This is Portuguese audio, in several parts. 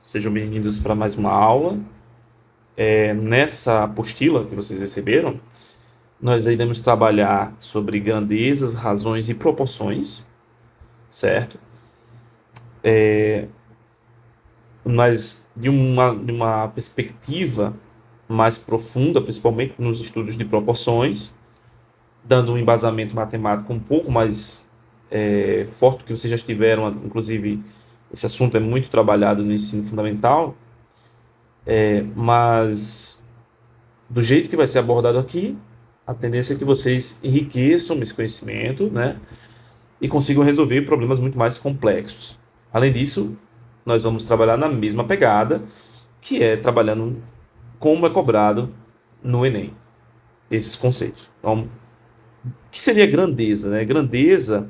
Sejam bem-vindos para mais uma aula. Nessa apostila que vocês receberam, nós iremos trabalhar sobre grandezas, razões e proporções, certo? Mas de uma perspectiva mais profunda, principalmente nos estudos de proporções, dando um embasamento matemático um pouco mais forte do que vocês já tiveram. Inclusive, esse assunto é muito trabalhado no ensino fundamental, mas do jeito que vai ser abordado aqui, a tendência é que vocês enriqueçam esse conhecimento, né? E consigam resolver problemas muito mais complexos. Além disso, nós vamos trabalhar na mesma pegada, que é trabalhando como é cobrado no Enem, esses conceitos. Então, o que seria grandeza, né? Grandeza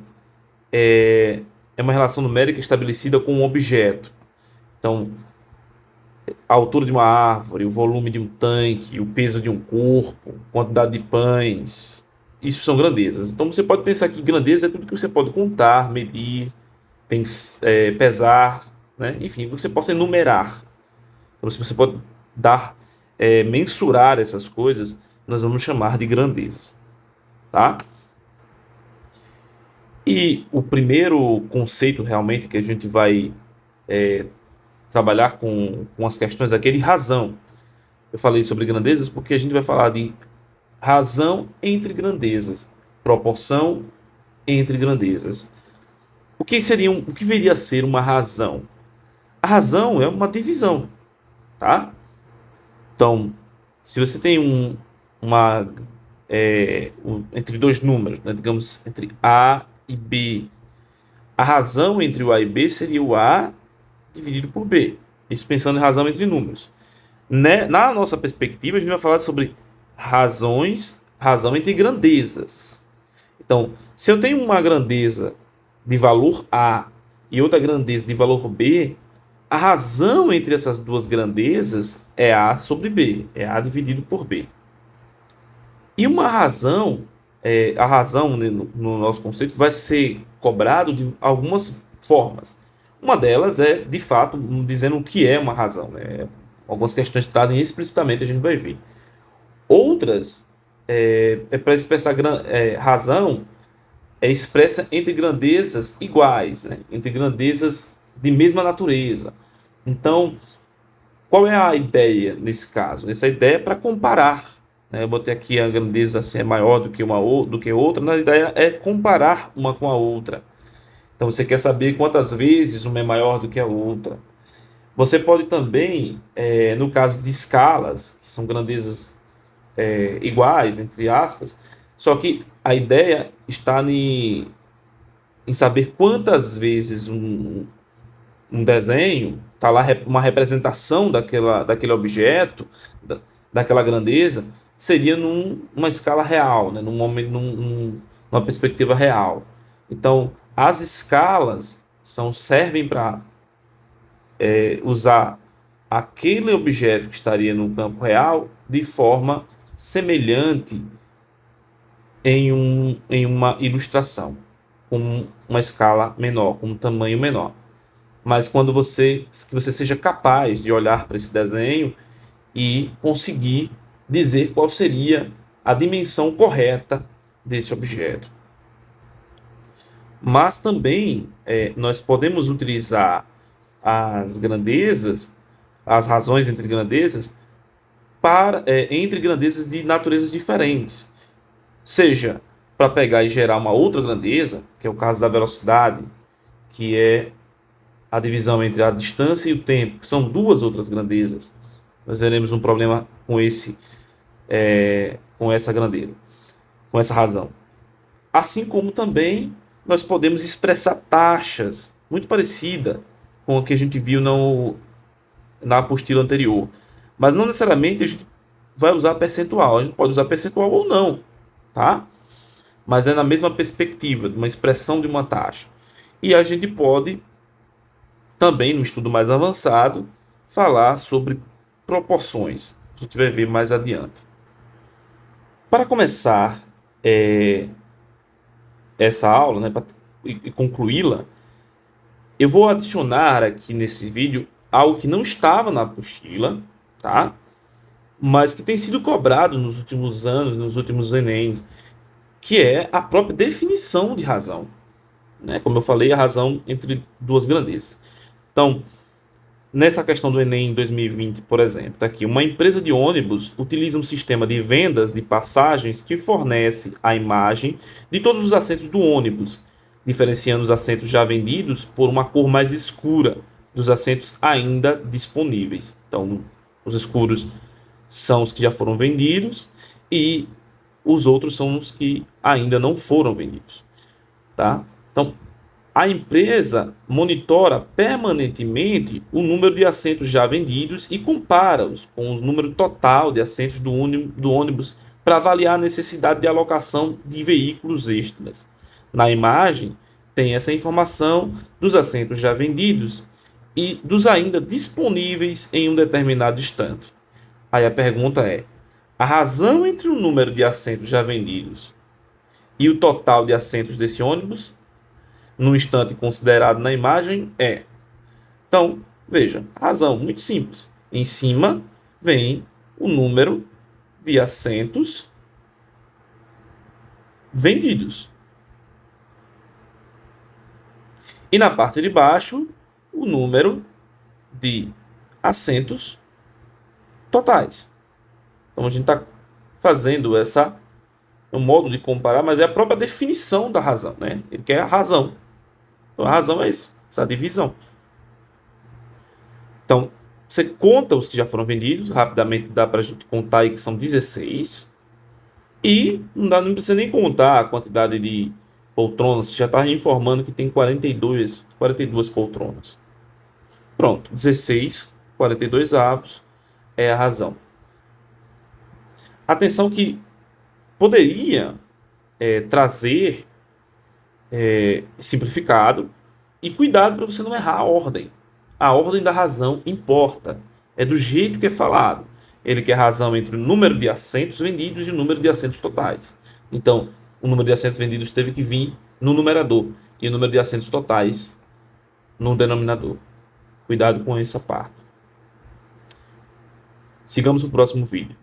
é uma relação numérica estabelecida com um objeto. Então, a altura de uma árvore, o volume de um tanque, o peso de um corpo, quantidade de pães. Isso são grandezas. Então você pode pensar que grandeza é tudo que você pode contar, medir, pesar, né? Enfim, você possa enumerar. Então, se você pode dar, mensurar essas coisas, nós vamos chamar de grandezas, tá? E o primeiro conceito realmente que a gente vai trabalhar com as questões aqui é de razão. Eu falei sobre grandezas porque a gente vai falar de razão entre grandezas, proporção entre grandezas. O que viria a ser uma razão? A razão é uma divisão, tá? Então, se você tem uma entre dois números, né, digamos entre A e B, a razão entre o A e B seria o A dividido por B. Isso pensando em razão entre números. Né? Na nossa perspectiva, a gente vai falar sobre razão entre grandezas. Então, se eu tenho uma grandeza de valor A e outra grandeza de valor B, a razão entre essas duas grandezas é A sobre B, é A dividido por B. E uma razão, a razão, né, no nosso conceito, vai ser cobrado de algumas formas. Uma delas é, de fato, dizendo o que é uma razão, né? Algumas questões trazem explicitamente, a gente vai ver. Outras, para expressar razão, é expressa entre grandezas iguais, né? Entre grandezas de mesma natureza. Então, qual é a ideia nesse caso? Essa ideia é para comparar, né? Eu botei aqui a grandeza se é maior do que do que outra. Na ideia é comparar uma com a outra. Então você quer saber quantas vezes uma é maior do que a outra. Você pode também, no caso de escalas, que são grandezas iguais, entre aspas, só que a ideia está em saber quantas vezes um desenho, está lá uma representação daquele objeto, daquela grandeza, seria numa escala real, né? Num momento, numa perspectiva real. Então, as escalas servem para usar aquele objeto que estaria no campo real de forma semelhante em uma ilustração, com uma escala menor, com um tamanho menor. Mas que você seja capaz de olhar para esse desenho e conseguir dizer qual seria a dimensão correta desse objeto. Mas também nós podemos utilizar as grandezas, as razões entre grandezas, entre grandezas de naturezas diferentes. Seja para pegar e gerar uma outra grandeza, que é o caso da velocidade, que é a divisão entre a distância e o tempo, que são duas outras grandezas. Nós veremos um problema com essa grandeza, com essa razão. Assim como também nós podemos expressar taxas, muito parecida com o que a gente viu na apostila anterior. Mas não necessariamente a gente vai usar percentual. A gente pode usar percentual ou não, tá? Mas é na mesma perspectiva, de uma expressão de uma taxa. E a gente pode também, no estudo mais avançado, falar sobre proporções. A gente vai ver mais adiante. Para começar essa aula, né, e concluí-la, eu vou adicionar aqui nesse vídeo algo que não estava na apostila, tá? Mas que tem sido cobrado nos últimos anos, nos últimos Enems, que é a própria definição de razão, né? Como eu falei, a razão entre duas grandezas. Então, nessa questão do Enem 2020, por exemplo, tá aqui, uma empresa de ônibus utiliza um sistema de vendas de passagens que fornece a imagem de todos os assentos do ônibus, diferenciando os assentos já vendidos por uma cor mais escura dos assentos ainda disponíveis. Então, os escuros são os que já foram vendidos e os outros são os que ainda não foram vendidos, tá? Então, a empresa monitora permanentemente o número de assentos já vendidos e compara-os com o número total de assentos do ônibus para avaliar a necessidade de alocação de veículos extras. Na imagem, tem essa informação dos assentos já vendidos e dos ainda disponíveis em um determinado instante. Aí a pergunta é: a razão entre o número de assentos já vendidos e o total de assentos desse ônibus no instante considerado na imagem é. Então, veja, razão muito simples. Em cima vem o número de assentos vendidos. E na parte de baixo, o número de assentos totais. Então a gente está fazendo um modo de comparar, mas é a própria definição da razão, né? Ele quer a razão. Então a razão é isso, essa divisão. Então, você conta os que já foram vendidos, rapidamente dá para a gente contar aí que são 16. E não precisa nem contar a quantidade de poltronas, que já está informando que tem 42 poltronas. Pronto, 16, 42 avos é a razão. Atenção que poderia trazer simplificado e cuidado para você não errar a ordem. A ordem da razão importa. É do jeito que é falado. Ele quer razão entre o número de assentos vendidos e o número de assentos totais. Então, o número de assentos vendidos teve que vir no numerador e o número de assentos totais no denominador. Cuidado com essa parte. Sigamos o próximo vídeo.